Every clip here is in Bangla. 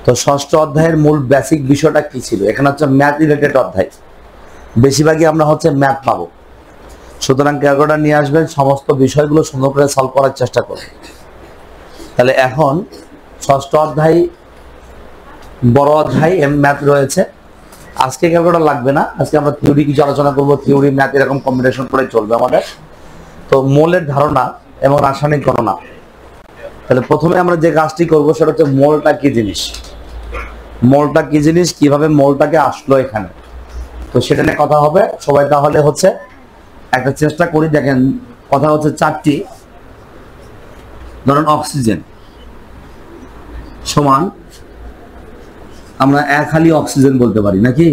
তো ষষ্ঠ অধ্যায়ের মূল বেসিক বিষয়টা কি ছিল? এখানে হচ্ছে ম্যাথ রিলেটেড অধ্যায়, বেশিরভাগই আমরা হচ্ছে ম্যাথ পাবো। সুতরাং ক্যালকুলেটর নিয়ে আসবেন, সমস্ত বিষয়গুলো সুন্দর করে সলভ করার চেষ্টা করবেন। তাহলে এখন ষষ্ঠ অধ্যায় বড় অধ্যায় ম্যাথ রয়েছে। আজকে ক্যালকুলেটর লাগবে না, আজকে আমরা থিওরি কিছু আলোচনা করবো। থিওরি ম্যাথ এরকম কম্বিনেশন করে চলবে আমাদের। তো মোলের ধারণা এবং রাসায়নিক গণনা। তাহলে প্রথমে আমরা যে কাজটি করব সেটা হচ্ছে মোলটা কি জিনিস, মোলটা কি জিনিস, কিভাবে মোলটাকে আসলো এখানে, তো সেটা নিয়ে কথা হবে সবাই। তাহলে হচ্ছে একটা চেষ্টা করি। দেখেন কথা হচ্ছে চারটি, ধরুন অক্সিজেন সমান আমরা এক হালি অক্সিজেন বলতে পারি নাকি,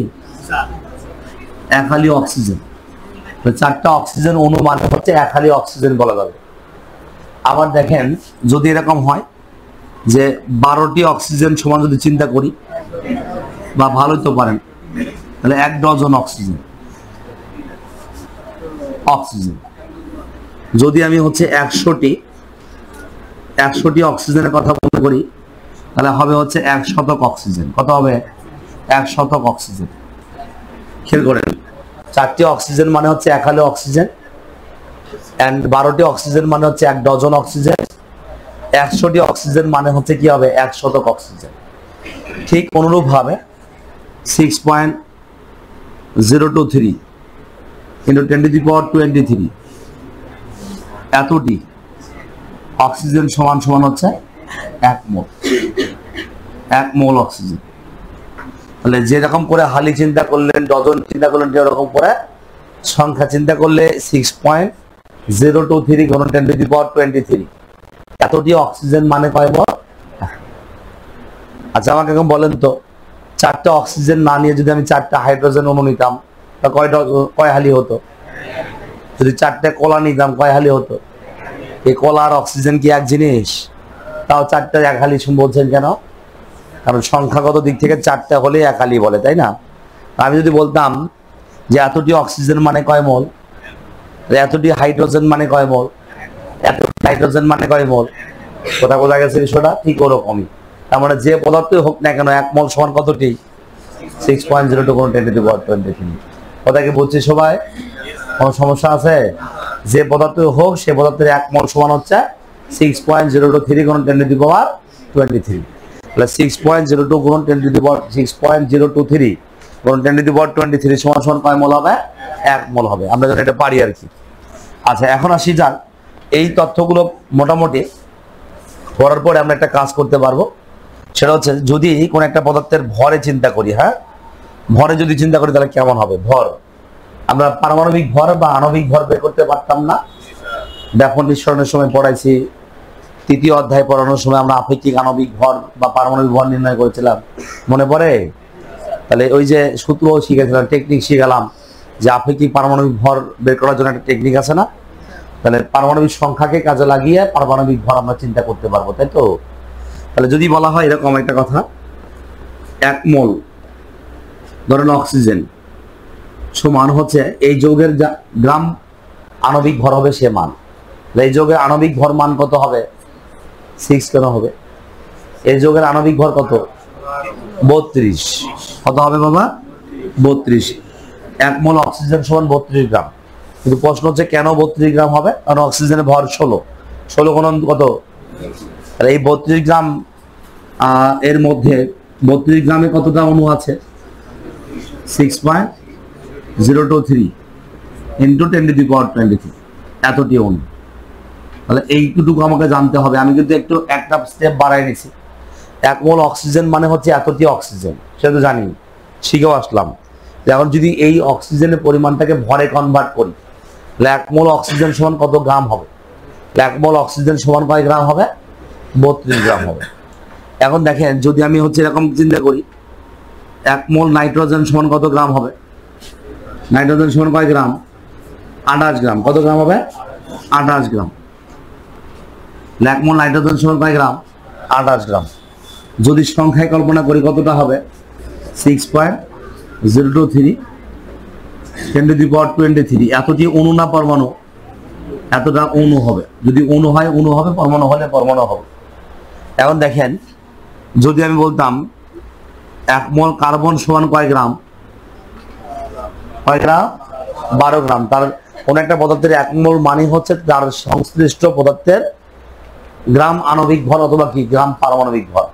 এক হালি অক্সিজেন। চারটা অক্সিজেন অণু মানে হচ্ছে এক হালি অক্সিজেন বলা যাবে। আবার দেখেন যদি এরকম হয় যে 12টি অক্সিজেন সমান যদি চিন্তা করি, বা ভালোই তো পারেন, তাহলে 1 ডজন অক্সিজেন। অক্সিজেন যদি আমি হচ্ছে 100টি অক্সিজেনের কথা মনে করি, তাহলে হবে হচ্ছে 1 শতক অক্সিজেন। কত হবে? 1 শতক অক্সিজেন। খেয়াল করেন, 4টি অক্সিজেন মানে হচ্ছে এক হালি অক্সিজেন, এন্ড 12টি অক্সিজেন মানে হচ্ছে 1 ডজন অক্সিজেন, 100টি অক্সিজেন মানে হচ্ছে কি হবে? 1 শতক অক্সিজেন। ঠিক অনুরূপ ভাবে 6.023 into 10⁻23 এতটি অক্সিজেন সমান সমান হচ্ছে 1 মোল। 1 মোল অক্সিজেন। তাহলে যেরকম করে হালি চিন্তা করলেন, ডজন চিন্তা করলেন, যেরকম করে সংখ্যা চিন্তা করলে 6.023 × 10⁻23 এতটি অক্সিজেন মানে কয় মোল? আচ্ছা আমাকে এখন বলেন তো, 4টা অক্সিজেন না নিয়ে যদি আমি 4টা হাইড্রোজেন অণু নিতাম, তা কয় হালি হতো? যদি 4টে কলা নিতাম কয় হালি হতো? এই কলা আর অক্সিজেন কি এক জিনিস? তাও 4টা এক হালি বলছেন কেন? কারণ সংখ্যাগত দিক থেকে 4টা হলে এক হালি বলে, তাই না? আমি যদি বলতাম যে এতটি অক্সিজেন মানে কয় মোল, এতটি হাইড্রোজেন মানে কয় মোল, এতটি হাইড্রোজেন মানে কয় মোল, কোথা বোঝা গেছে বিষয়টা? ঠিক ওরকমই। তার মানে যে পদার্থই হোক না কেন 1 মোল সমান কতটি? 6.02 × 10⁻23। কথা কি বলছি সবাই? কোনো সমস্যা আছে? যে পদার্থই হোক সে পদার্থের 1 মোল সমান হচ্ছে 6.023 × 10⁻23। তাহলে 6.02 × 6.023 × 10⁻23 সমান সমান কয় মোল হবে? 1 মোল হবে। আমরা যেন এটা পারি আর কি। আচ্ছা এখন আসি যাক, এই তথ্যগুলো মোটামুটি পড়ার পরে আমরা একটা কাজ করতে পারবো। সেটা হচ্ছে যদি কোন একটা পদার্থের ভরে চিন্তা করি, হ্যাঁ ভরে যদি চিন্তা করি তাহলে কেমন হবে? ভর আমরা পারমাণবিক ভর বা আণবিক ভর বের করতে পারতাম না? ব্যাপন নিঃসরণের সময় পড়াইছি, 3য় অধ্যায় পড়ানোর সময় আমরা আপেক্ষিক আণবিক ভর বা পারমাণবিক ভর নির্ণয় করেছিলাম, মনে পড়ে? তাহলে ওই যে সূত্র শিখেছিলাম, টেকনিক শিখালাম যে আপেক্ষিক পারমাণবিক ভর বের করার জন্য একটা টেকনিক আছে না? তাহলে পারমাণবিক সংখ্যাকে কাজে লাগিয়ে পারমাণবিক ভর আমরা চিন্তা করতে পারবো, তাই তো? তাহলে যদি বলা হয় এরকম একটা কথা, 1 মোল ধরেন অক্সিজেন সমান হচ্ছে এই যৌগের গ্রাম আণবিক ভর হবে সে মান। এই যৌগের আণবিক ভর মান কত হবে? 6 কেন হবে? এই যৌগের আণবিক ভর কত? 32। কত হবে বাবা? 32। 1 মোল অক্সিজেন সমান 32 গ্রাম। কিন্তু প্রশ্ন হচ্ছে কেন 32 গ্রাম হবে? কারণ অক্সিজেনের ভর 16 গুণন কত? এই 32 গ্রাম এর মধ্যে 32 গ্রামে কতটা অণু আছে? 6.023 × 10⁻23 এতটি অণু। তাহলে এইটুকু আমাকে জানতে হবে। আমি কিন্তু একটু একটা স্টেপ বাড়াই নিছি। 1 মোল অক্সিজেন মানে হচ্ছে এতটি অক্সিজেন, সেটা তো জানি, শিখেও আসলাম। এখন যদি এই অক্সিজেনের পরিমাণটাকে ভরে কনভার্ট করি, তাহলে 1 মোল অক্সিজেন সমান কত গ্রাম হবে? 1 মোল অক্সিজেন সমান কয় গ্রাম হবে? 32 গ্রাম হবে। এখন দেখেন যদি আমি হচ্ছে এরকম চিন্তা করি, 1 মোল নাইট্রোজেন সমান কত গ্রাম হবে? নাইট্রোজেন সমান কয় গ্রাম? 28 গ্রাম। কত গ্রাম হবে? 28 গ্রাম। 1 মোল নাইট্রোজেন সমান কয় গ্রাম? 28 গ্রাম। যদি সংখ্যায় কল্পনা করি কতটা হবে? 6.023 × 10⁻23 এতটি অণু না পরমাণু? এতটা অণু হবে। যদি অণু হয় অণু হবে, পরমাণু হলে পরমাণু হবে। এখন দেখেন যদি আমি বলতাম 1 মোল কার্বন সমান কয় গ্রাম? 12 গ্রাম। তার কোন একটা পদার্থের 1 মোল মানে হচ্ছে তার সংশ্লিষ্ট পদার্থের গ্রাম আণবিক ভর অথবা কি গ্রাম পারমাণবিক ভর।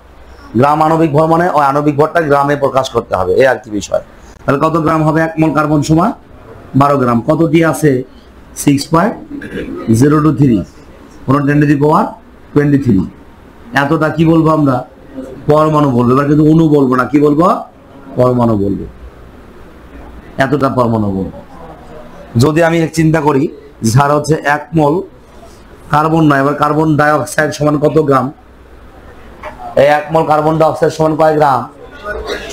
গ্রাম আণবিক ভর মানে ওই আণবিক ভরটা গ্রামে প্রকাশ করতে হবে, এই আর কি বিষয়। তাহলে কত গ্রাম হবে 1 মোল কার্বন সমান 12 গ্রাম। কতটি আছে? 6.023 10⁻23। এতটা কি বলবো আমরা? পরমাণু বলবো। এবার কিন্তু অণু বলবো না, কি বলবো? পরমাণু বলবো। এতটা পরমাণু বলবো। যদি আমি চিন্তা করি যার হচ্ছে 1 মোল কার্বন নয়, এবার কার্বন ডাই অক্সাইড সমান কত গ্রাম? এই 1 মোল কার্বন ডাই অক্সাইড সমান কয় গ্রাম?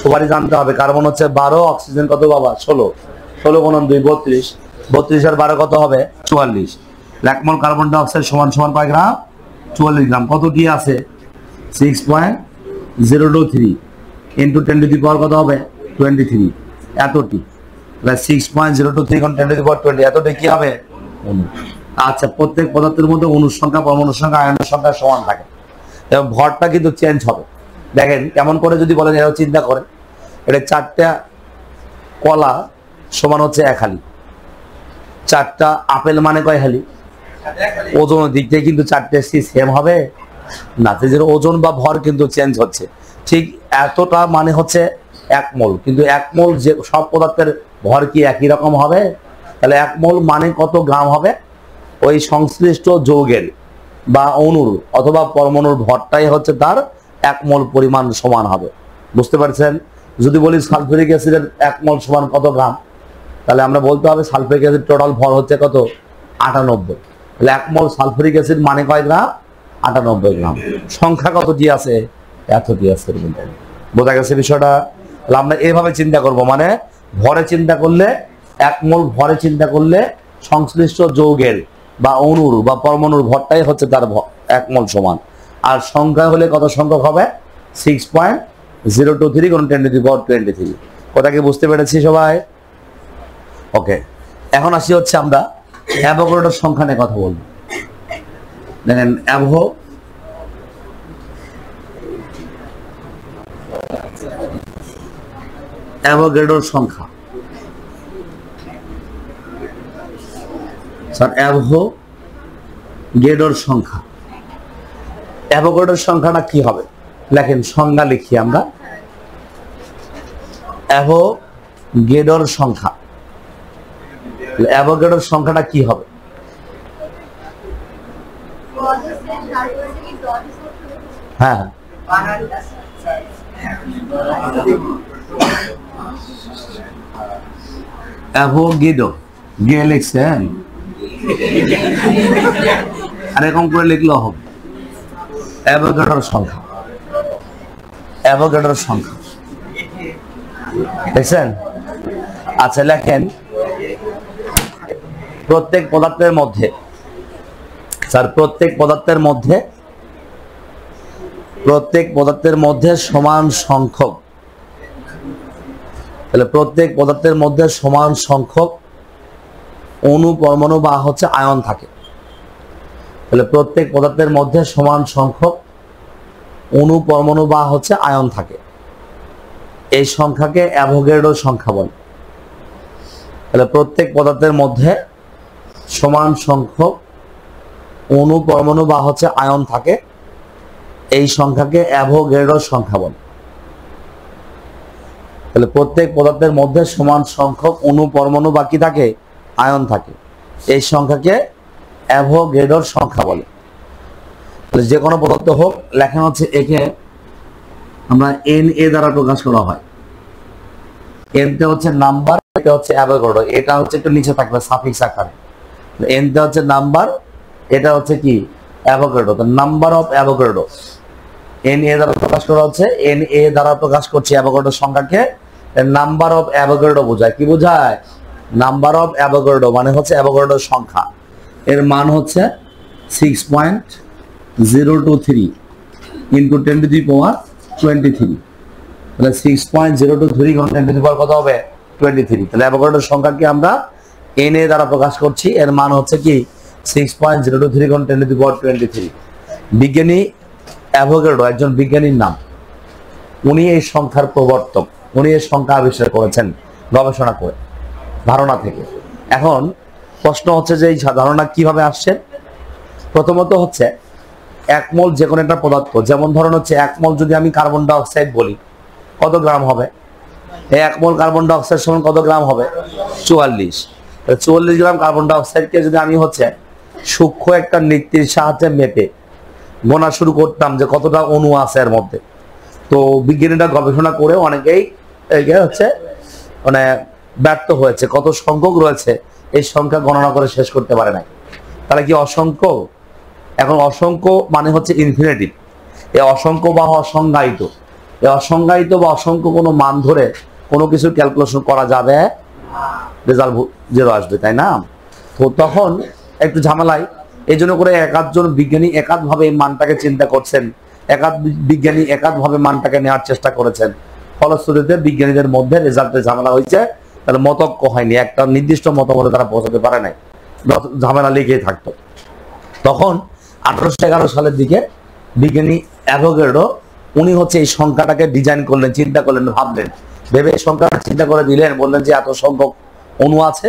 সবারই জানতে হবে। কার্বন হচ্ছে 12, অক্সিজেন কত বাবা? 16। 16 গুণন 2 32। 32 আর 12 কত হবে? 44। 1 মোল কার্বন ডাই অক্সাইড সমান সমান কয় গ্রাম? 44 গ্রাম। কতটি আছে? 6.023 ইন্টু 10⁻, কত হবে? 23। এতটি। 6.023 × 10⁻20, এতটি কি হবে? অণু। আচ্ছা, প্রত্যেক পদার্থের মধ্যে অণুর সংখ্যা, পরমাণুর সংখ্যা, আয়নের সংখ্যা সমান থাকে এবং ভরটা কিন্তু চেঞ্জ হবে। দেখেন কেমন করে যদি বলেন, এরা চিন্তা করেন, এটা 4টা কলা সমান হচ্ছে 1 হালি। 4টা আপেল মানে কয় হালি? ওজনের দিক থেকে কিন্তু 4টে সেম হবে না, যে ওজন বা ভর কিন্তু চেঞ্জ হচ্ছে। ঠিক এতটা মানে হচ্ছে 1 মোল, কিন্তু 1 মোল যে সব পদার্থের ভর কি একই রকম হবে? তাহলে 1 মোল মানে কত গ্রাম হবে? ওই সংশ্লিষ্ট যৌগের বা অণুর অথবা পরমাণুর ভরটাই হচ্ছে তার 1 মোল পরিমাণ সমান হবে। বুঝতে পারছেন? যদি বলি সালফিউরিক অ্যাসিডের 1 মোল সমান কত গ্রাম, তাহলে আমরা বলতে হবে সালফিউরিক অ্যাসিড টোটাল ভর হচ্ছে কত? 98। তাহলে 1 মোল সালফিউরিক অ্যাসিড মানে কয় গ্রাম? 98 গ্রাম। সংখ্যা কতটি আছে? এতটি আছে। বোঝা গেছে বিষয়টা? তাহলে আমরা এইভাবে চিন্তা করব, মানে ভরে চিন্তা করলে, 1 মোল ভরে চিন্তা করলে সংশ্লিষ্ট যৌগের বা অণুর বা পরমাণুর ভরটাই হচ্ছে তার 1 মোল সমান। আর সংখ্যা হলে কত সংখ্যক হবে? 6.023 × 10⁻23। কথা কি বুঝতে পেরেছি সবাই? ওকে, এখন আসি হচ্ছে আমরা অ্যাভোগাড্রোর সংখ্যা নিয়ে কথা বলবো। দেখেন অ্যাভোগাড্রোর সংখ্যা, স্যার অ্যাভোগাড্রোর সংখ্যা। অ্যাভোগাড্রোর সংখ্যাটা কি হবে? লেখেন, সংজ্ঞা লিখি আমরা। অ্যাভোগাড্রোর সংখ্যা, অ্যাভোগাড্রোর সংখ্যাটা কি হবে? হ্যাঁ, অ্যাভোগাড্রো গে লিখছেন, আর এরকম করে লিখলেও হবে। অ্যাভোগাড্রোর সংখ্যা, অ্যাভোগাড্রোর সংখ্যা দেখছেন? আচ্ছা লেখেন, প্রত্যেক পদার্থের মধ্যে, স্যার প্রত্যেক পদার্থের মধ্যে সমান সংখ্যক, তাহলে প্রত্যেক পদার্থের মধ্যে সমান সংখ্যক অণু, পরমাণু বা হচ্ছে আয়ন থাকে। তাহলে প্রত্যেক পদার্থের মধ্যে সমান সংখ্যক অণু, পরমাণু বা হচ্ছে আয়ন থাকে। এই সংখ্যাকে অ্যাভোগাড্রো সংখ্যা বলে। তাহলে প্রত্যেক পদার্থের মধ্যে সমান সংখ্যক অণু, পরমাণু বা হচ্ছে আয়ন থাকে, এই সংখ্যাকে অ্যাভোগাড্রো সংখ্যা বলে। তাহলে প্রত্যেক পদার্থের মধ্যে সমান সংখ্যক অণু, পরমাণু বা কি থাকে? আয়ন থাকে। এই সংখ্যাকে অ্যাভোগাড্রো সংখ্যা বলে। তাহলে যে কোনো পদার্থ হোক, লেখা হচ্ছে একে আমরা Na দ্বারা প্রকাশ করা হয়। এনটা হচ্ছে নাম্বার, এটা হচ্ছে অ্যাভোগাড্রো। এটা হচ্ছে একটু নিচে থাকবে সাফিক্স আকারে। এনটা হচ্ছে নাম্বার, এটা হচ্ছে কি? অ্যাভোগাড্রো। তো নাম্বার অফ অ্যাভোগাড্রো Na দ্বারা প্রকাশ করা হচ্ছে। Na দ্বারা প্রকাশ করছে অ্যাভোগাড্রো সংখ্যাকে। নাম্বার অফ অ্যাভোগাড্রো বোঝায়, কি বোঝায়? নাম্বার অফ অ্যাভোগাড্রো মানে হচ্ছে অ্যাভোগাড্রোর সংখ্যা। এর মান হচ্ছে 6.023 ইন্টু 10⁻23। তাহলে 6.023 × 10⁻, কত হবে? 23। তাহলে অ্যাভোগাড্রোর সংখ্যাকে আমরা Na দ্বারা প্রকাশ করছি। এর মান হচ্ছে কি? 6.023 × 10⁻23। বিজ্ঞানী অ্যাভোগাড্রো একজন বিজ্ঞানীর নাম। উনি এই সংখ্যার প্রবর্তক, উনি এই সংখ্যা আবিষ্কার করেছেন গবেষণা করে, ধারণা থেকে। এখন প্রশ্ন হচ্ছে যে এই ধারণা কিভাবে আসছে? প্রথমত হচ্ছে এক মোল যে কোনো একটা পদার্থ, যেমন ধরুন হচ্ছে এক মোল যদি আমি কার্বন ডাই অক্সাইড বলি, কত গ্রাম হবে? এই এক মোল কার্বন ডাই অক্সাইড সমান কত গ্রাম হবে? 44। 44 গ্রাম কার্বন ডাই অক্সাইডকে যদি আমি হচ্ছে সূক্ষ্ম একটা নীতির সাহায্যে মেপে গোনা শুরু করতাম যে কতটা অণু আছে এর মধ্যে, তো বিজ্ঞানীরা গবেষণা করে অনেকেই হচ্ছে মানে ব্যর্থ হয়েছে, কত সংখ্যক রয়েছে এই সংখ্যা গণনা করে শেষ করতে পারে নাই। তাহলে কি অসংখ্য? এখন অসংখ্য মানে হচ্ছে ইনফিনিটিভ। এই অসংখ্য বা অসংজ্ঞায়িত, এই অসংজ্ঞায়িত বা অসংখ্য কোনো মান ধরে কোনো কিছু ক্যালকুলেশন করা যাবে, রেজাল্ট 0 আসবে, তাই না? তো তখন একটু ঝামেলায়, এই জন্য করে একাধজন বিজ্ঞানী একাধভাবে এই মানটাকে চিন্তা করছেন, একাধ বিজ্ঞানী একাধভাবে মানটাকে নেওয়ার চেষ্টা করেছেন, ফলশ্রুতিতে বিজ্ঞানীদের মধ্যে রেজাল্টে ঝামেলা হয়েছে, তাহলে মতৈক্য হয়নি, একটা নির্দিষ্ট মতামতে তারা পৌঁছাতে পারে নাই, ঝামেলা লেগেই থাকতো। তখন 1811 সালের দিকে বিজ্ঞানী অ্যাভোগাড্রো উনি হচ্ছে এই সংখ্যাটাকে ডিজাইন করলেন, চিন্তা করলেন, ভাবলেন, ভেবে এই সংখ্যাটা চিন্তা করে দিলেন, বললেন যে এত সংখ্যক অণু আছে,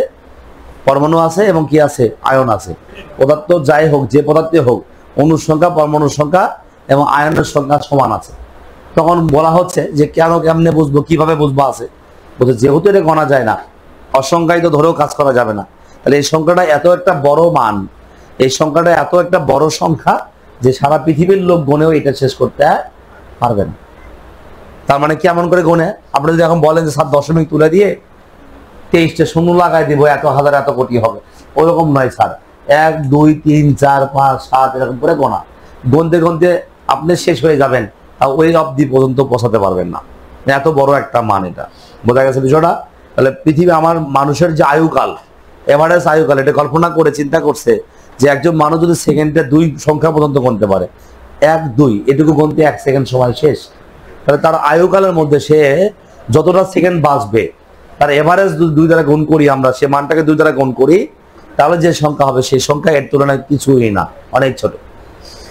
পরমাণু আছে এবং কি আছে? আয়ন আছে। পদার্থ যাই হোক, যে পদার্থে হোক, অণুর সংখ্যা, পরমাণুর সংখ্যা এবং আয়নের সংখ্যা সমান আছে। তখন বলা হচ্ছে যে কেন, কেমনে বুঝবো, কিভাবে বুঝবো আছে? বলছে যেহেতু এটা গণা যায় না, অসংখ্যায়িত ধরেও কাজ করা যাবে না, তাহলে এই সংখ্যাটা এত একটা বড় মান, এই সংখ্যাটা এত একটা বড় সংখ্যা যে সারা পৃথিবীর লোক গণেও এটা শেষ করতে পারবে না। তার মানে কেমন করে গণে? আপনি যদি এখন বলেন যে 7 দশমিক তুলে দিয়ে 23টে শূন্য লাগাই দিব, এত হাজার এত কোটি হবে, ওরকম নয় স্যার। 1 2 3 4 5 7 এরকম করে গোনা, গনতে গনতে আপনি শেষ হয়ে যাবেন, আর ওই অবধি পর্যন্ত পৌঁছাতে পারবেন না। এত বড় একটা মান, এটা বোঝা গেছে বিষয়টা? তাহলে পৃথিবী, আমার মানুষের যে আয়ুকাল, এভারেজ আয়ুকাল, এটা কল্পনা করে চিন্তা করছে যে একজন মানুষ যদি সেকেন্ডে 2 সংখ্যা পর্যন্ত গুনতে পারে, 1 2 এটুকু গুনতে 1 সেকেন্ড সময় শেষ, তাহলে তার আয়ুকালের মধ্যে সে যতটা সেকেন্ড বাঁচবে, তার এভারেজ 2 দ্বারা গুণ করি আমরা, সে মানটাকে 2 দ্বারা গুণ করি, তাহলে যে সংখ্যা হবে সেই সংখ্যা এর তুলনায় কিছুই না, অনেক ছোট।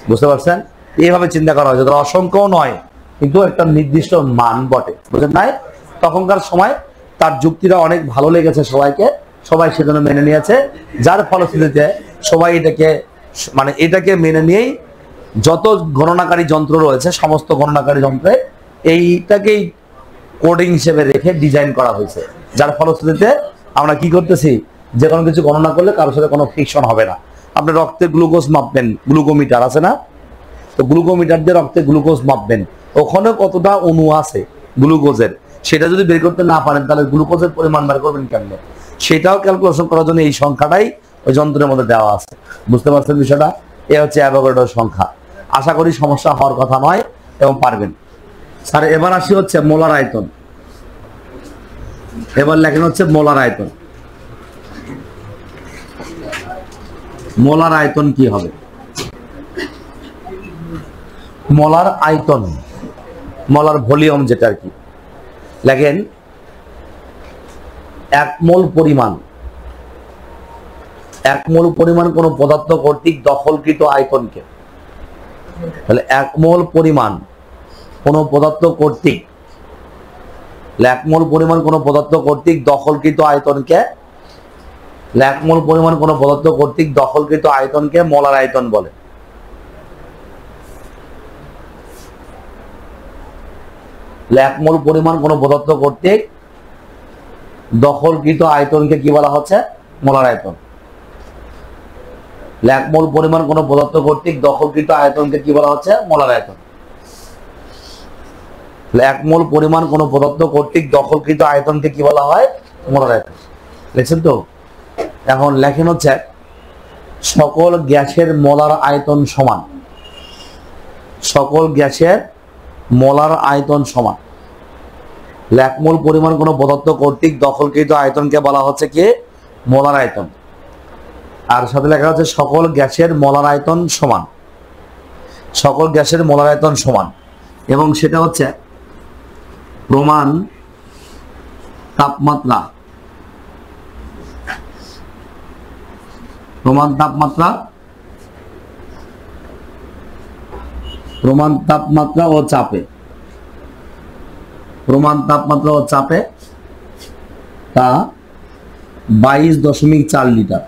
বুঝতে পারছেন? এইভাবে চিন্তা করা হয়েছে, তাহলে অসংখ্যও নয়, কিন্তু একটা নির্দিষ্ট মান বটে, বুঝলেন? নাই তখনকার সময় তার যুক্তিটা অনেক ভালো লেগেছে সবাইকে, সবাই সেজন্য মেনে নিয়েছে, যার ফলশ্রুতিতে সবাই এটাকে মেনে নিয়েই যত গণনাকারী যন্ত্র রয়েছে, সমস্ত গণনাকারী যন্ত্রে এইটাকেই কোডিং হিসেবে রেখে ডিজাইন করা হয়েছে, যার ফলশ্রুতিতে আমরা কি করতেছি, যে কোনো কিছু গণনা করলে কারোর সাথে কোনো ফ্রিকশন হবে না। আপনি রক্তে গ্লুকোজ মাপবেন, গ্লুকোমিটার আছে না? তো গ্লুকোমিটার দিয়ে রক্তে গ্লুকোজ মাপবেন, ওখানে কতটা অণু আছে গ্লুকোজের, সেটা যদি বের করতে না পারেন, তাহলে গ্লুকোজের পরিমাণ বের করবেন কেমনে? সেটাও ক্যালকুলেশন করার জন্য এই সংখ্যাটাই ওই যন্ত্রের মধ্যে দেওয়া আছে। বুঝতে পারছেন বিষয়টা? এ হচ্ছে অ্যাভোগাড্রোর সংখ্যা। আশা করি সমস্যা হওয়ার কথা নয় এবং পারবেন। স্যার এবার আসি হচ্ছে মোলার আয়তন। এবার লেখেন হচ্ছে মোলার আয়তন। মোলার আয়তন কি হবে? মোলার আয়তন, মোলার ভলিউম যেটা আর কি, লেখেন 1 মোল পরিমাণ, 1 মোল পরিমাণ কোন পদার্থ কর্তৃক দখলকৃত আয়তনকে, তাহলে 1 মোল পরিমাণ কোন পদার্থ কর্তৃক, 1 মোল পরিমাণ কোন পদার্থ কর্তৃক দখলকৃত আয়তনকে, 1 মোল পরিমাণ কোন পদার্থ কর্তৃক দখলকৃত আয়তনকে মোলার আয়তন বলে। 1 মোল পরিমাণ কোন পদার্থ কর্তৃক দখলকৃত আয়তনকে কি বলা হচ্ছে? মোলার আয়তন। 1 মোল পরিমাণ কোন পদার্থ কর্তৃক দখলকৃত আয়তনকে কি বলা হচ্ছে? মোলার আয়তন। 1 মোল পরিমাণ কোন পদার্থ কর্তৃক দখলকৃত আয়তনকে কি বলা হয়? মোলার আয়তন। লিখছেন তো? এখন লেখেন হচ্ছে সকল গ্যাসের মোলার আয়তন সমান, সকল গ্যাসের মোলার আয়তন সমান। 1 মোল পরিমাণ কোন পদার্থ কর্তৃক দখলকৃত আয়তনকে বলা হচ্ছে কি? মোলার আয়তন। আর সাথে লেখা হচ্ছে সকল গ্যাসের মোলার আয়তন সমান, সকল গ্যাসের মোলার আয়তন সমান, এবং সেটা হচ্ছে প্রমাণ তাপমাত্রা, প্রমাণ তাপমাত্রা, প্রমাণ তাপমাত্রা ও চাপে, প্রমাণ তাপমাত্রা ও চাপে তা 22.4 লিটার।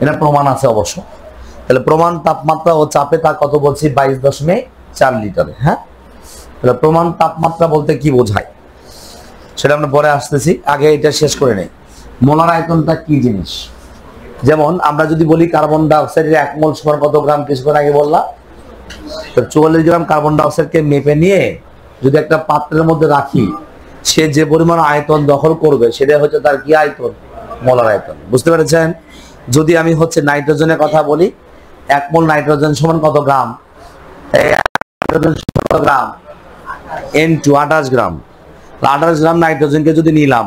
এটা প্রমাণ আছে অবশ্য। তাহলে প্রমাণ তাপমাত্রা ও চাপে তা কত বলছি? 22.4 লিটার। হ্যাঁ, তাহলে প্রমাণ তাপমাত্রা বলতে কি বোঝায় সেটা আমরা পরে আসতেছি, আগে এটা শেষ করে নেই। মোলার আয়তনটা কি জিনিস? যেমন আমরা যদি বলি কার্বন ডাইঅক্সাইডের 1 মোল সমান কত গ্রাম, কিছুক্ষণ আগে বললাম, তো 44 গ্রাম কার্বন ডাইঅক্সাইডকে মেপে নিয়ে যদি একটা পাত্রের মধ্যে রাখি, সে যে পরিমাণ আয়তন দখল করবে সেটা হচ্ছে তার কি আয়তন? মোলার আয়তন। বুঝতে পেরেছেন? যদি আমি হচ্ছে নাইট্রোজেনের কথা বলি, 1 মোল নাইট্রোজেন সমান কত গ্রাম? কত গ্রাম? N2 28 গ্রাম। 28 গ্রাম নাইট্রোজেনকে যদি নিলাম,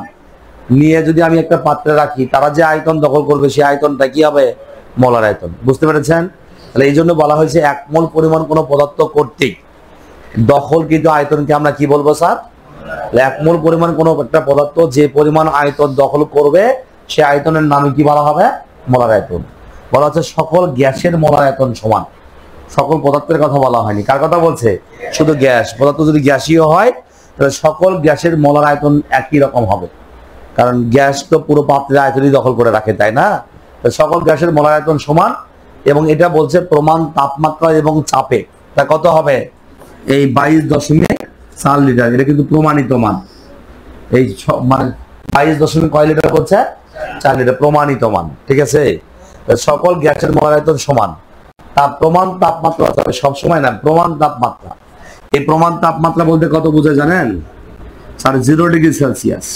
নিয়ে যদি আমি একটা পাত্রে রাখি, তারা যে আয়তন দখল করবে সেই আয়তনটা কি হবে? মোলার আয়তন। বুঝতে পেরেছেন? তাহলে এই জন্য বলা হয়েছে 1 মোল পরিমাণ কোনো পদার্থ কর্তৃক দখলকৃত আয়তনকে আমরা কি বলবো স্যার? 1 মোল পরিমাণ কোনো একটা পদার্থ যে পরিমাণ আয়তন দখল করবে সে আয়তনের নাম কি বলা হবে? মোলার আয়তন। বলা হচ্ছে সকল গ্যাসের মোলার আয়তন সমান। সকল পদার্থের কথা বলা হয়নি। কার কথা বলছে? শুধু গ্যাস। পদার্থ যদি গ্যাসীয় হয় তাহলে সকল গ্যাসের মোলার আয়তন একই রকম হবে, কারণ গ্যাস তো পুরো পাত্রের আয়তনই দখল করে রাখে, তাই না? সকল গ্যাসের মোলার আয়তন সমান। এবং এটা বলছে প্রমাণ তাপমাত্রা এবং চাপে তা কত হবে? এই 22.4 লিটার। এটা কিন্তু প্রমাণিত মান। এই মানে 22 কয় লিটার হচ্ছে? 4 লিটার প্রমাণিত মান। ঠিক আছে? সকল গ্যাসের মোলার আয়তন সমান। তার প্রমাণ তাপমাত্রা সবসময় না, প্রমাণ তাপমাত্রা। এই প্রমাণ তাপমাত্রা বলতে কত বোঝায় জানেন স্যার? 0 degree Celsius.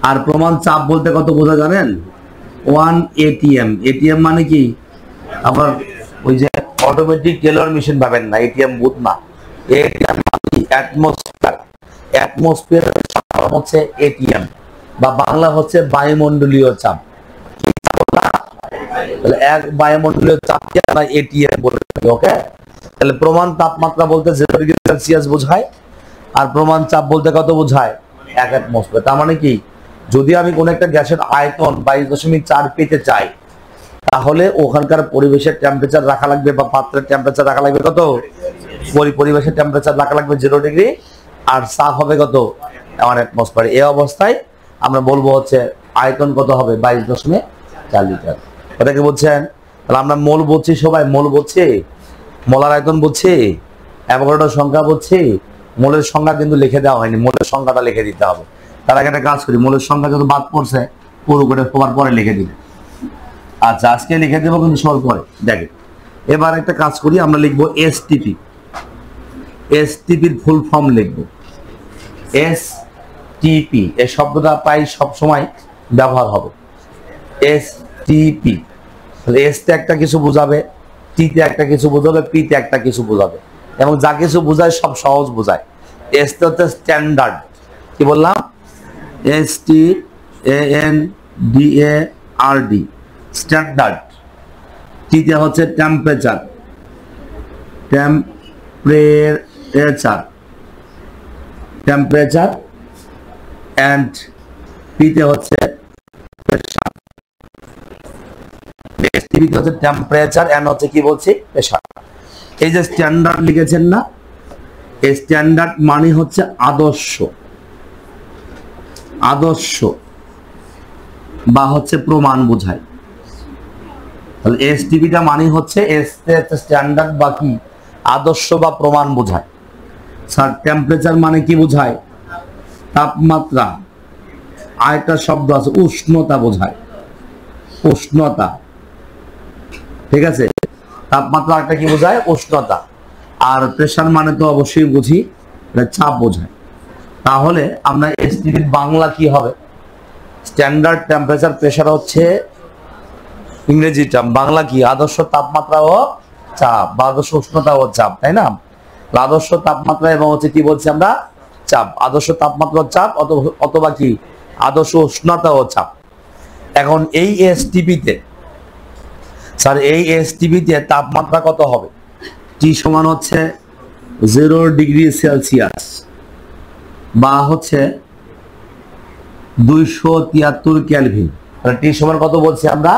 আর প্রমাণ চাপ বলতে কত বোঝা জানেন? 1 ATM। এটিএম মানে কি? আবার ওই যে অটোমেটিক টেলর মেশিন পাবেন না, এটিএম বুথ না। এটিএম মানে অ্যাটমসফিয়ার। অ্যাটমসফিয়ারের চাপ হচ্ছে এটিএম, বা বাংলা হচ্ছে বায়ুমণ্ডলীয় চাপ। তাহলে এক বায়ুমণ্ডলীয় চাপকে আমরা এটিএম বলে থাকি। ওকে, তাহলে প্রমাণ তাপমাত্রা বলতে 0 ডিগ্রি সেলসিয়াস বোঝায়, আর প্রমাণ চাপ বলতে কত বোঝায়? 1 অ্যাটমসফিয়ার। তার মানে কি, যদি আমি কোন একটা গ্যাসের আয়তন 22.4 পেতে চাই, তাহলে ওখানকার পরিবেশের টেম্পারেচার রাখা লাগবে, বা পাত্রের টেম্পারেচার রাখা লাগবে কত? পরিবেশের টেম্পারেচার রাখা লাগবে 0 ডিগ্রি, আর চাপ হবে কত? 1 অ্যাটমসফিয়ার। এই অবস্থায় আমরা বলবো হচ্ছে আয়তন কত হবে? 22.4 লিটার। এটা কি বলছেন? তাহলে আমরা মোল বলছি, সবাই মোল বলছি, মোলার আয়তন বলছি, অ্যাভোগাড্রোর সংখ্যা বলছি। মোলের সংখ্যা কিন্তু লিখে দেওয়া হয়নি, মোলের সংখ্যাটা লিখে দিতে হবে। তার আগে একটা কাজ করি, মোলের সংখ্যা যত বাদ পড়ছে পুরো করে সবার পরে লিখে দিবে। আচ্ছা, আজকে লিখে দেবো কিন্তু সবার পরে। দেখেন, এবার একটা কাজ করি, আমরা লিখবো এসটিপি। এসটিপির ফুল ফর্ম লিখবো এসটিপি। এই শব্দটা প্রায় সবসময় ব্যবহার হবে, এসটিপি। তাহলে এসতে একটা কিছু বোঝাবে, টিতে একটা কিছু বোঝাবে, পিতে একটা কিছু বোঝাবে, এবং যা কিছু বোঝায় সব সহজ বোঝায়। এসতে হচ্ছে স্ট্যান্ডার্ড। কি বললাম? STANDARD, standard. টিতে হচ্ছে টেম্পারেচার, টেম্পারেচার। এন্ড পিতে হচ্ছে প্রেসার। টিতে হচ্ছে টেম্পারেচার, এন্ড হচ্ছে কি বলছি? প্রেসার। এই যে স্ট্যান্ডার্ড লিখেছেন না, এই স্ট্যান্ডার্ড মানে হচ্ছে আদর্শ, আদর্শ বা হচ্ছে প্রমাণ বোঝায়। তাহলে এসটিপিটা মানে হচ্ছে স্ট্যান্ডার্ড বা কি? আদর্শ বা প্রমাণ বোঝায়। স্যার টেম্পারেচার মানে কি বোঝায়? তাপমাত্রা। আরেকটা শব্দ আছে উষ্ণতা বোঝায়, উষ্ণতা। ঠিক আছে? তাপমাত্রা একটা কি বোঝায়? উষ্ণতা। আর প্রেসার মানে তো অবশ্যই বুঝি, এটা চাপ বোঝায়। তাহলে আমরা এসটিপির বাংলা কি হবে? স্ট্যান্ডার্ড টেম্পারেচার প্রেসার হচ্ছে ইংরেজি টার্ম, বাংলা কি? আদর্শ তাপমাত্রা ও চাপ, বা আদর্শ উষ্ণতা ও চাপ, তাই না? আদর্শ তাপমাত্রা এবং হচ্ছে কি বলছি আমরা? চাপ। আদর্শ তাপমাত্রা ও চাপ, অথবা কি আদর্শ উষ্ণতা ও চাপ। এখন এই এসটিপিতে স্যার, এই এসটিপিতে তাপমাত্রা কত হবে? টি সমান হচ্ছে 0 ডিগ্রি সেলসিয়াস, বা হচ্ছে 273 কেলভিন। টি সমান কত বলছি আমরা?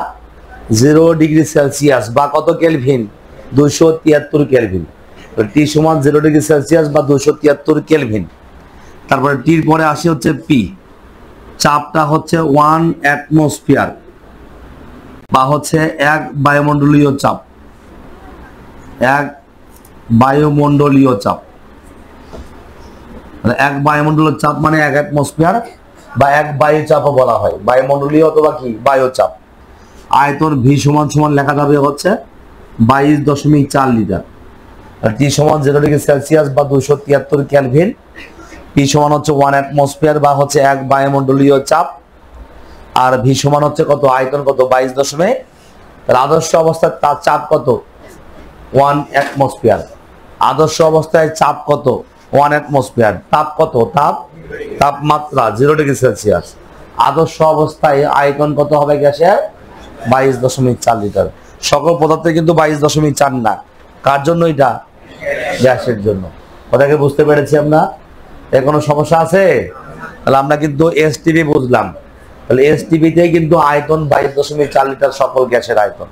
0 ডিগ্রি সেলসিয়াস, বা কত কেলভিন? 273 কেলভিন। টি সমান 0 ডিগ্রি সেলসিয়াস বা 273 কেলভিন। তারপরে টির পরে আসি হচ্ছে পি, চাপটা হচ্ছে 1 অ্যাটমসফিয়ার বা হচ্ছে 1 বায়ুমণ্ডলীয় চাপ, 1 বায়ুমণ্ডলীয় চাপ। 1 বায়ুমণ্ডলীয় চাপ মানে 1 অ্যাটমসফিয়ার বা 1 বায়ু চাপও বলা হয়, বায়ুমণ্ডলীয় অথবা কি বায়ু চাপ। আয়তন ভি সমান সমান লেখা যাবে হচ্ছে 22.4 লিটার। আর টি সমান 0 ডিগ্রি সেলসিয়াস বা 273 কেলভিন, পি সমান হচ্ছে 1 অ্যাটমসফিয়ার বা হচ্ছে 1 বায়ুমণ্ডলীয় চাপ, আর ভি সমান হচ্ছে কত, আয়তন কত 22. তাহলে আদর্শ অবস্থায় তার চাপ কত 1 অ্যাটমসফিয়ার, আদর্শ অবস্থায় চাপ কত 1 অ্যাটমসফিয়ার, তাপ কত, তাপমাত্রা 0 ডিগ্রি সেলসিয়াস। আদর্শ অবস্থায় আয়তন কত হবে গ্যাসের 22.4 লিটার। সকল পদার্থে কিন্তু 22.4 না, কার জন্য এটা, গ্যাসের জন্য। কথাকে বুঝতে পেরেছি আমরা? এর কোনো সমস্যা আছে? তাহলে আমরা কিন্তু এসটিপি বুঝলাম, তাহলে এসটিপিতে কিন্তু আয়তন 22.4 লিটার সকল গ্যাসের আয়তন।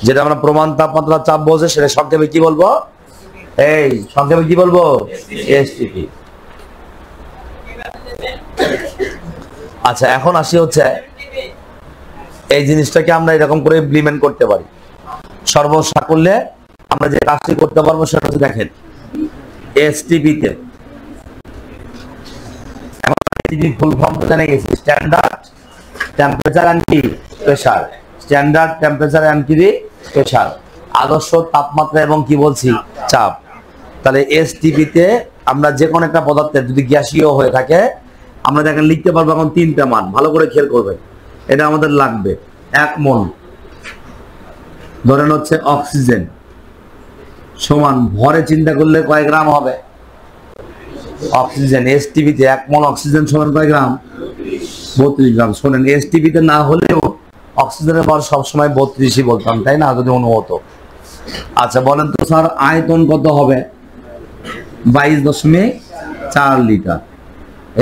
যেটা আমরা প্রমাণ তাপমাত্রা চাপ বলছে সেটা সংক্ষেপে কি বলবো, এই সংক্ষেপে কি বলবো, এসটিপি। আচ্ছা, এখন আসি হচ্ছে এই জিনিসটাকে আমরা এরকম করে ইমপ্লিমেন্ট করতে পারি। সর্বসাকল্যে আমরা যে কাজটি করতে পারবো সেটা হচ্ছে দেখেন এসটিপিতে ফুল ফর্ম জানা গেছে, standard temperature and pressure, standard temperature and pressure, আদর্শ তাপমাত্রা এবং কি বলছি চাপ। তাহলে এসটিপিতে আমরা যে কোনো একটা পদার্থের যদি গ্যাসীয় হয়ে থাকে আমরা দেখেন লিখতে পারবো এখন 3টা মান, ভালো করে খেয়াল করবেন, এটা আমাদের লাগবে। 1 মোল ধরেন হচ্ছে অক্সিজেন সমান ভরে চিন্তা করলে কয় গ্রাম হবে অক্সিজেন, এসটিপিতে 1 মোল অক্সিজেন সমান কয় গ্রাম, 32 গ্রাম। শোনেন এসটিপিতে না হলেও অক্সিজেনের ভর সবসময় 32ই বলতাম, তাই না, যদি অনু হতো। আচ্ছা বলেন তো স্যার আয়তন কত হবে, 22.4 লিটার।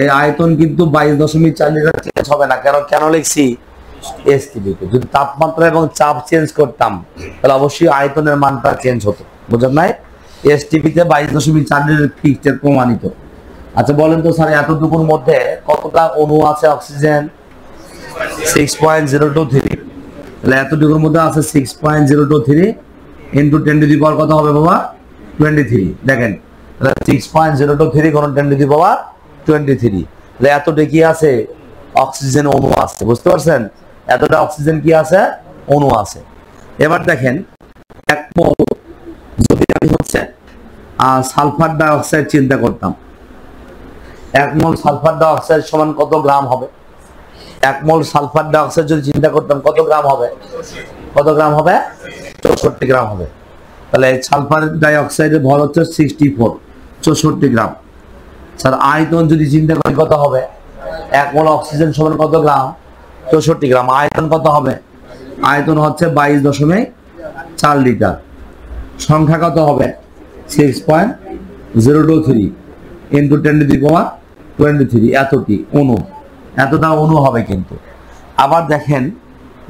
এই আয়তন কিন্তু 22.4 লিটার চেঞ্জ হবে না, কেন লিখছি এসটিপিতে। যদি তাপমাত্রা এবং চাপ চেঞ্জ করতাম তাহলে অবশ্যই আয়তনের মানটা চেঞ্জ হতো, বুঝলেন নাই? এসটিপিতে 22.4 লিটার ফিক্সড প্রমাণিত। আচ্ছা বলেন তো স্যার এতটুকুর মধ্যে কতটা অণু আছে অক্সিজেন, 6.023। তাহলে এতটুকুর মধ্যে আছে 6.023 ইন্টু 10 টু দি পাওয়ার কত হবে বাবা, 23। দেখেন 6.023 গুণ 10 টু দি পাওয়ার 23, তাহলে এতটা কি আছে অক্সিজেন অণু আছে, বুঝতে পারছেন? এতটা অক্সিজেন কি আছে, অণু আছে। এবার দেখেন 1 মোল যদি আমি হচ্ছে সালফার ডাই অক্সাইড চিন্তা করতাম, 1 মোল সালফার ডাই অক্সাইড সমান কত গ্রাম হবে, 1 মোল সালফার ডাই অক্সাইড যদি চিন্তা করতাম কত গ্রাম হবে, কত গ্রাম হবে, 64 গ্রাম হবে। তাহলে সালফার ডাই অক্সাইডের ভর হচ্ছে 64, 64 গ্রাম। স্যার আয়তন যদি চিন্তা করি কত হবে, 1 মোল অক্সিজেন সমান কত গ্রাম, 64 গ্রাম। আয়তন কত হবে, আয়তন হচ্ছে 22.4 লিটার। সংখ্যা কত হবে, 6.023 ইন্টু 10 টু দি পাওয়ার 23, এতটি অণু, এতটা অণু হবে কিন্তু। আবার দেখেন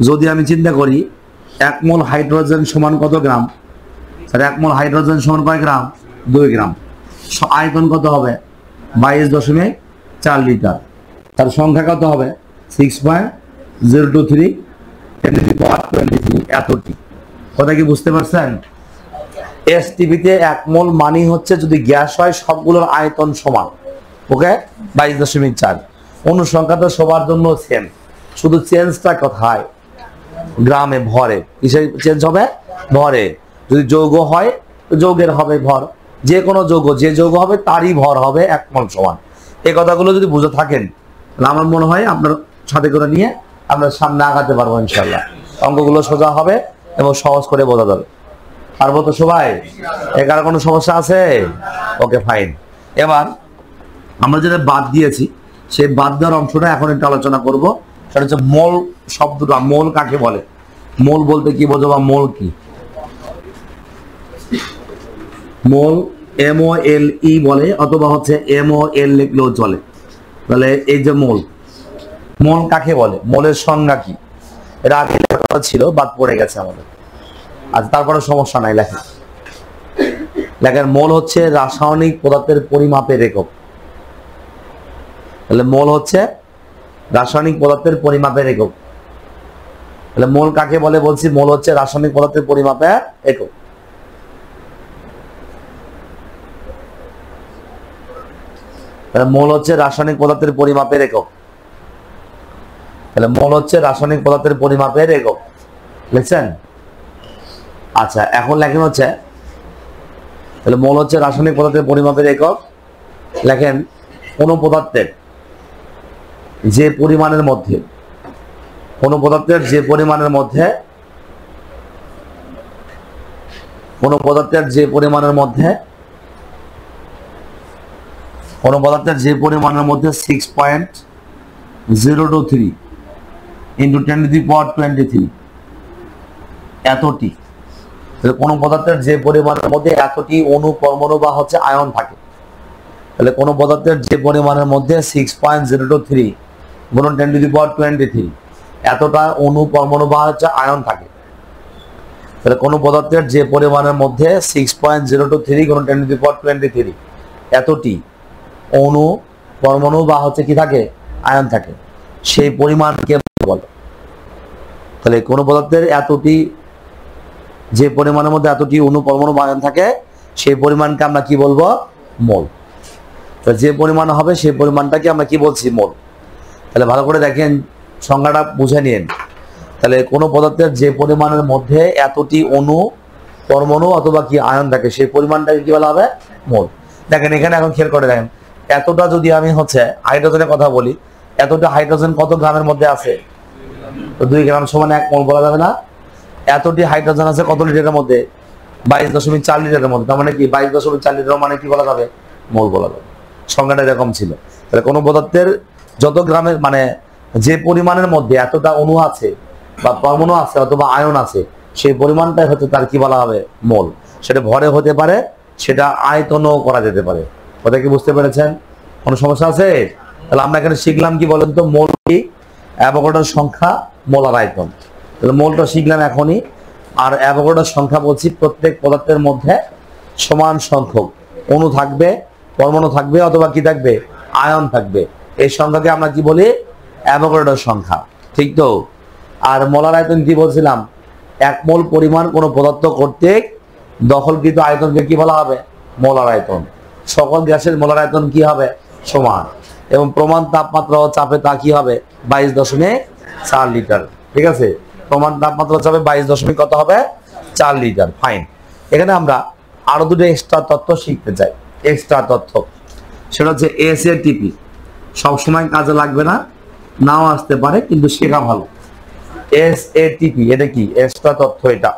যদি আমি চিন্তা করি 1 মোল হাইড্রোজেন সমান কত গ্রাম, স্যার 1 মোল হাইড্রোজেন সমান কয় গ্রাম, 2 গ্রাম। আয়তন কত হবে, 22.4 লিটার। তার সংখ্যা কত হবে, 6.023 10 টু দি পাওয়ার 23, এতটি। কথা কি বুঝতে পারছেন? এসটিপিতে 1 মোল মানি হচ্ছে যদি গ্যাস হয় সবগুলোর আয়তন সমান, ওকে 22.4। অনুসংখ্যা তো সবার জন্য সেম, শুধু চেঞ্জটা কোথায়, গ্রামে, ভরে। কিসে চেঞ্জ হবে, ভরে। যদি যৌগ হয় তো যৌগের হবে ভর, যে কোনো যৌগ যে যৌগ হবে তারই ভর হবে 1 মোল সমান। এই কথাগুলো যদি বুঝে থাকেন তাহলে আমার মনে হয় আপনার সাথে করে নিয়ে আমরা সামনে আগাতে পারবো ইনশাল্লাহ। অঙ্কগুলো সোজা হবে এবং সহজ করে বোঝা যাবে। পারবো তো সবাই? এর কোনো সমস্যা আছে? Okay fine. এবার আমরা যেটা বাদ দিয়েছি সেই বাদ দেওয়ার অংশটা এখন একটু আলোচনা করব। সেটা হচ্ছে মোল শব্দটা, মোল কাকে বলে, মোল বলতে কি বোঝো বা মোল কি? মোল MOLE বলে অথবা হচ্ছে MOL লিখলেও চলে। তাহলে এই যে মোল, মোল কাকে বলে, মোলের সংজ্ঞা কি? এটা আগে লেখা ছিল, বাদ পড়ে গেছে আমাদের। আচ্ছা তারপরে সমস্যা নাই, লেখা দেখেন মোল হচ্ছে রাসায়নিক পদার্থের পরিমাপের একক। তাহলে মোল হচ্ছে রাসায়নিক পদার্থের পরিমাপের একক। তাহলে মোল কাকে বলে বলছি? মোল হচ্ছে রাসায়নিক পদার্থের পরিমাপের একক। তাহলে মোল হচ্ছে রাসায়নিক পদার্থের পরিমাপের একক। তাহলে মোল হচ্ছে রাসায়নিক পদার্থের পরিমাপের একক। লিখছেন? আচ্ছা, এখন লেখেন হচ্ছে, তাহলে মোল হচ্ছে রাসায়নিক পদার্থের পরিমাপের একক। লেখেন কোন পদার্থের যে পরিমাণের মধ্যে, কোন পদার্থের যে পরিমাণের মধ্যে, কোন পদার্থের যে পরিমাণের মধ্যে, কোন পদার্থের যে পরিমাণের মধ্যে 6.023 ইন্টু 10⁻23 এতটি, কোন পদার্থের যে পরিমাণের মধ্যে এতটি অণু, পরমাণু বা হচ্ছে আয়ন থাকে। তাহলে কোন পদার্থের যে পরিমাণের মধ্যে 6.023 গুণন 10⁻23 এতটা অণু, পরমাণু বা হচ্ছে আয়ন থাকে। তাহলে কোন পদার্থের যে পরিমাণের মধ্যে 6.023 গুণন 10⁻23 এতটি অণু, পরমাণু বা হচ্ছে কি থাকে? আয়ন থাকে, সেই পরিমাণকে বলে। তাহলে কোন পদার্থের এতটি, যে পরিমাণের মধ্যে এতটি অণু, পরমাণু বা আয়ন থাকে, সেই পরিমাণকে আমরা কি বলবো? মোল। তো যে পরিমাণ হবে সেই পরিমাণটাকে আমরা কি বলছি? মোল। তাহলে ভালো করে দেখেন, সংজ্ঞাটা বুঝে নিন। তাহলে কোন পদার্থের যে পরিমাণের মধ্যে এতটি অণু, পরমাণু অথবা কি আয়ন থাকে, সেই পরিমাণটাকে কি বলা হবে? মোল। দেখেন এখানে এখন খেয়াল করে দেখেন, এতটা যদি আমি হচ্ছে হাইড্রোজেনের কথা বলি, এতটা হাইড্রোজেন কত গ্রামের মধ্যে আছে? তো 2 গ্রাম সমান 1 মোল বলা যাবে না? এতটি হাইড্রোজেন আছে কত লিটারের মধ্যে? 22.4 লিটারের মধ্যে। তার মানে কি 22.4 লিটার মানে কি বলা যাবে? মোল বলা যাবে। সংজ্ঞাটা এরকম ছিল। তাহলে কোন পদার্থের যত গ্রামের, মানে যে পরিমাণের মধ্যে এতটা অণু আছে বা পরমাণু আছে অথবা আয়ন আছে, সেই পরিমাণটাই হচ্ছে তার কি বলা হবে? মোল। সেটা ভরে হতে পারে, সেটা আয়তনও করা যেতে পারে। কথা কি বুঝতে পেরেছেন? কোনো সমস্যা আছে? তাহলে আমরা এখানে শিখলাম কি বলেন তো? মোল কি? অ্যাভোগাড্রোর সংখ্যা, মোলার আয়তন। তাহলে মোলটা শিখলাম এখনই। আর অ্যাভোগাড্রোর সংখ্যা বলছি, প্রত্যেক পদার্থের মধ্যে সমান সংখ্যক অণু থাকবে, পরমাণু থাকবে অথবা কি থাকবে? আয়ন থাকবে। এই সংখ্যাকে আমরা কি বলি? অ্যাভোগাড্রোর সংখ্যা। ঠিক তো? আর মোলার আয়তন কি বলছিলাম? 1 মোল পরিমাণ কোন পদার্থ কর্তৃক দখলকৃত আয়তনকে কি বলা হবে? মোলার আয়তন। সকল গ্যাসের মোলার আয়তন কি হবে? সমান। এবং প্রমাণ তাপমাত্রা ও চাপে তা কি হবে? 22.4 লিটার। ঠিক আছে? প্রমাণ তাপমাত্রা চাপে 22 কত হবে? 4 লিটার। ফাইন। এখানে আমরা আরো দুটো এক্সট্রা তথ্য শিখতে চাই। এক্সট্রা তথ্য, সেটা হচ্ছে SATP। সবসময় কাজে লাগবে না, নাও আসতে পারে, কিন্তু শেখা ভালো। SATP এটা কি? এক্সট্রা তথ্য। এটা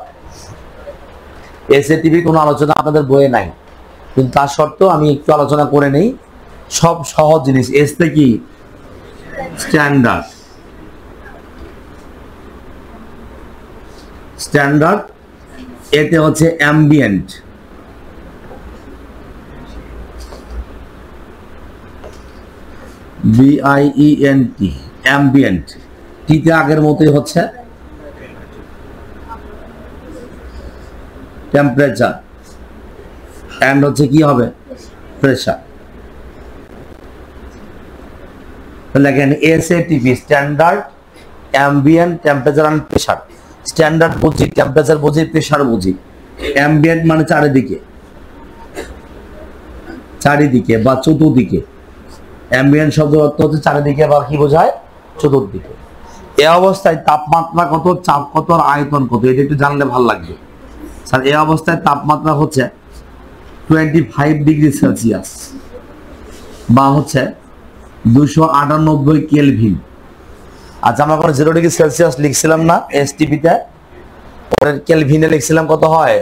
SATP কোনো আলোচনা আপনাদের বইয়ে নাই, কিন্তু তার সত্ত্বেও আমি একটু আলোচনা করে নেই। সব সহজ জিনিস। এস তে কি? স্ট্যান্ডার্ড। স্ট্যান্ডার্ড। এতে হচ্ছে অ্যাম্বিয়েন্ট। BIENT, ambient. টিতে আগের মতোই হচ্ছে টেম্পারেচার, এন্ড হচ্ছে কি হবে? প্রেসার। দেখেন SATP standard, ambient, temperature and pressure. Standard বুঝি, টেম্পারেচার বুঝি, প্রেসার বুঝি। অ্যাম্বিয়েন্ট মানে চারিদিকে, চারিদিকে বা চতুর্দিকে। অ্যাম্বিয়েন্ট শব্দের অর্থ হচ্ছে চারিদিকে বা কি বোঝায়? চতুর্দিকে। এই অবস্থায় তাপমাত্রা কত, চাপ কত আর আয়তন কত, এটা একটু জানলে ভালো লাগবে। স্যার এই অবস্থায় তাপমাত্রা হচ্ছে 25 ডিগ্রি সেলসিয়াস বা হচ্ছে 298 কেলভিন। আচ্ছা, আমরা কোনো 0 ডিগ্রি সেলসিয়াস লিখছিলাম না STP তে? পরে কেলভিনে লিখছিলাম কত হয়?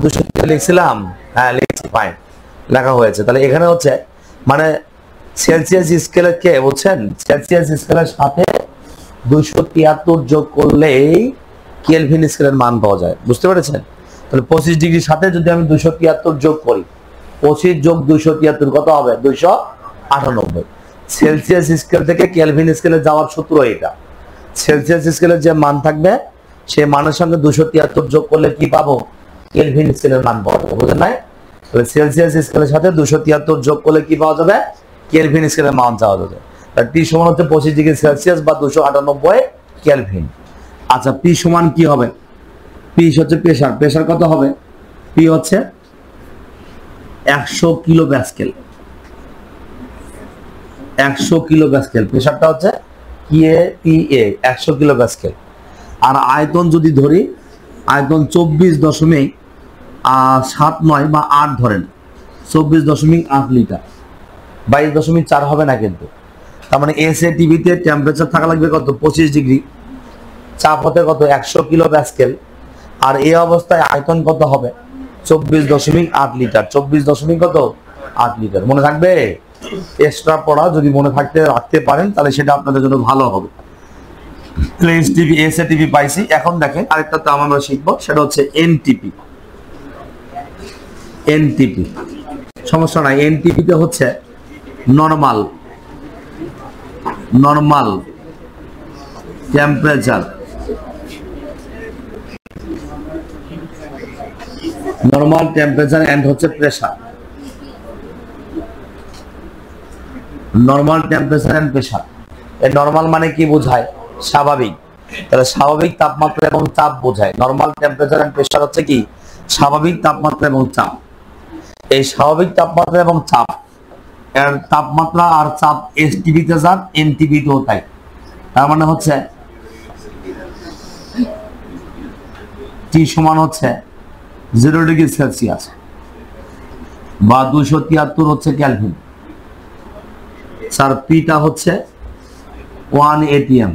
200 লিখছিলাম। হ্যাঁ লিখছি। ফাইন, লেখা হয়েছে। তাহলে এখানে হচ্ছে মানে সেলসিয়াস স্কেলের কে বুঝছেন? সেলসিয়াস স্কেলের সাথে 273 যোগ করলেই কেলভিন স্কেলের মান পাওয়া যায়। বুঝতে পেরেছেন? তাহলে 25 ডিগ্রির সাথে যদি আমি 273 যোগ করি, 25 যোগ 273 কত হবে? 298। সেলসিয়াস স্কেল থেকে কেলভিন স্কেলে যাওয়ার সূত্র এটা। সেলসিয়াস স্কেলের যে মান থাকবে, সেই মানের সঙ্গে 273 যোগ করলে কি পাবো? কেলভিন স্কেলের মান পাওয়া যাবে, বুঝলেন নাই? তাহলে সেলসিয়াস স্কেলের সাথে 273 যোগ করলে কি পাওয়া যাবে? কেলভিন স্কেলের মান পাওয়া যাবে। তাহলে টি সমান হচ্ছে 25 ডিগ্রি সেলসিয়াস বা 298 কেলভিন। আচ্ছা, পি সমান কি হবে? পি হচ্ছে প্রেসার। প্রেসার কত হবে? পি হচ্ছে 100 কিলো প্যাসকেল। 100 কিলো প্যাসকেল প্রেসারটা হচ্ছে KPa, 100 কিলো প্যাসকেল। আর আয়তন যদি ধরি, আয়তন 24.79 বা 8 ধরেন, 24.8 লিটার, 22.4 হবে না কিন্তু। তার মানে এসএটিভিতে টেম্পারেচার থাকা লাগবে কত? 25 ডিগ্রি, চাপ হতে কত? 100 কিলো প্যাসকেল। আর এই অবস্থায় আয়তন কত হবে? 24.8 লিটার। 24.8 লিটার মনে থাকবে? এক্সট্রা পড়া যদি মনে রাখতে পারেন তাহলে সেটা আপনাদের জন্য ভালো হবে। এসএটিভি পাইছি। এখন দেখেন আরেকটা তো আমরা শিখবো, সেটা হচ্ছে এনটিপি। এনটিপি সমস্যা নাই। এনটিপিতে হচ্ছে normal temperature, normal temperature and হচ্ছে pressure. Normal temperature and pressure. এই নরমাল মানে কি বোঝায়? স্বাভাবিক। তাহলে স্বাভাবিক তাপমাত্রা এবং চাপ বোঝায়। নরমাল টেম্পারেচার এন্ড প্রেসার হচ্ছে কি? স্বাভাবিক তাপমাত্রা এবং চাপ। এই স্বাভাবিক তাপমাত্রা এবং চাপ, এর তাপমাত্রা আর চাপ এসটিভিতে যান, এনটিভিতেও তাই। তার মানে হচ্ছে টি সমান হচ্ছে 0 ডিগ্রি সেলসিয়াস বা 273 হচ্ছে কেলভিন। স্যার পিটা হচ্ছে 1 atm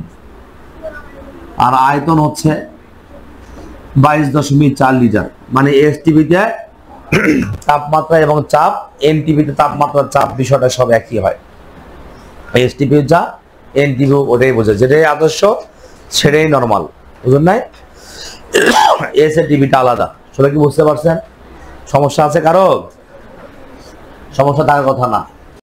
আর আয়তন হচ্ছে 22.4 লিটার। মানে এসটিভিতে তাপমাত্রা এবং চাপ, এনটিভিতে তাপমাত্রা চাপ বিষয়টা সব একই হয়। এসটিভি যা, এনটিভি ওটাই বোঝে, যেটাই আদর্শ সেটাই নরমাল, বুঝলেন নাই? এসটিভিটা আলাদা। সবাই কি বুঝতে পারছেন? সমস্যা আছে কারো? সমস্যা থাকার কথা না।